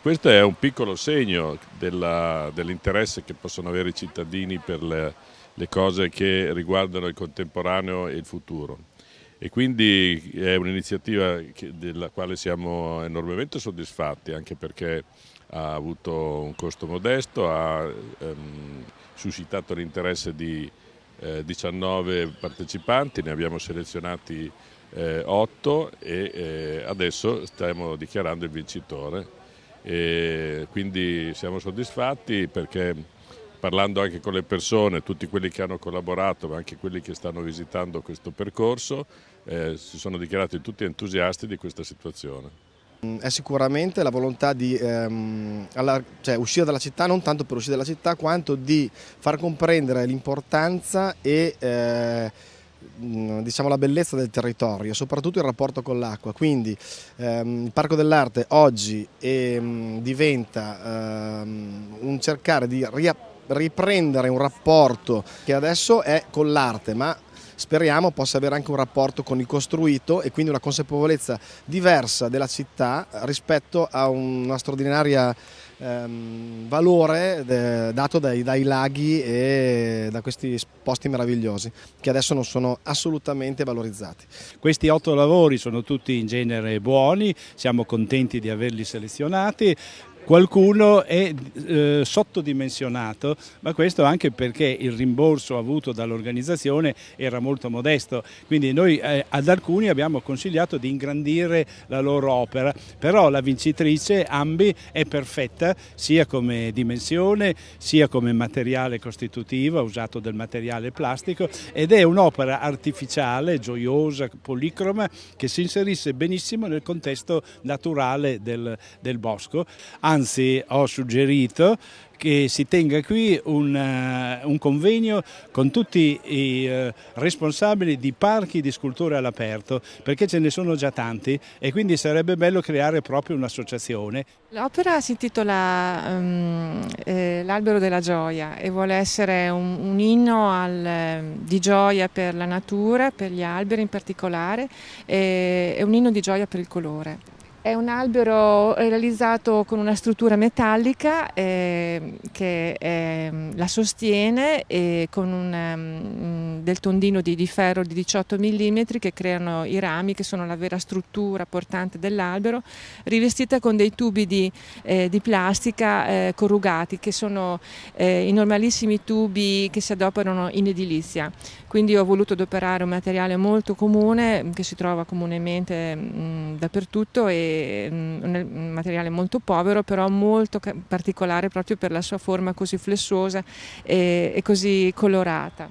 Questo è un piccolo segno dell'interesse che possono avere i cittadini per le cose che riguardano il contemporaneo e il futuro. E quindi è un'iniziativa della quale siamo enormemente soddisfatti, anche perché ha avuto un costo modesto, ha suscitato l'interesse di 19 partecipanti, ne abbiamo selezionati 8 e adesso stiamo dichiarando il vincitore. E quindi siamo soddisfatti perché parlando anche con le persone, tutti quelli che hanno collaborato ma anche quelli che stanno visitando questo percorso, si sono dichiarati tutti entusiasti di questa situazione. È sicuramente la volontà di uscire dalla città, non tanto per uscire dalla città quanto di far comprendere l'importanza e diciamo la bellezza del territorio, soprattutto il rapporto con l'acqua. Quindi il Parco dell'Arte oggi diventa un cercare di riprendere un rapporto che adesso è con l'arte, ma speriamo possa avere anche un rapporto con il costruito e quindi una consapevolezza diversa della città rispetto a una straordinaria valore dato dai laghi e da questi posti meravigliosi che adesso non sono assolutamente valorizzati. Questi 8 lavori sono tutti in genere buoni, siamo contenti di averli selezionati. Qualcuno è sottodimensionato, ma questo anche perché il rimborso avuto dall'organizzazione era molto modesto, quindi noi ad alcuni abbiamo consigliato di ingrandire la loro opera, però la vincitrice Ambi è perfetta sia come dimensione sia come materiale costitutivo, ha usato del materiale plastico ed è un'opera artificiale, gioiosa, policroma che si inserisce benissimo nel contesto naturale del bosco. Anzi, ho suggerito che si tenga qui un convegno con tutti i responsabili di parchi di sculture all'aperto, perché ce ne sono già tanti e quindi sarebbe bello creare proprio un'associazione. L'opera si intitola L'albero della gioia e vuole essere un inno di gioia per la natura, per gli alberi in particolare, e un inno di gioia per il colore. È un albero realizzato con una struttura metallica che la sostiene e con del tondino di ferro di 18 mm che creano i rami, che sono la vera struttura portante dell'albero, rivestita con dei tubi di plastica corrugati, che sono i normalissimi tubi che si adoperano in edilizia. Quindi ho voluto adoperare un materiale molto comune che si trova comunemente dappertutto e un materiale molto povero, però molto particolare proprio per la sua forma così flessosa e così colorata.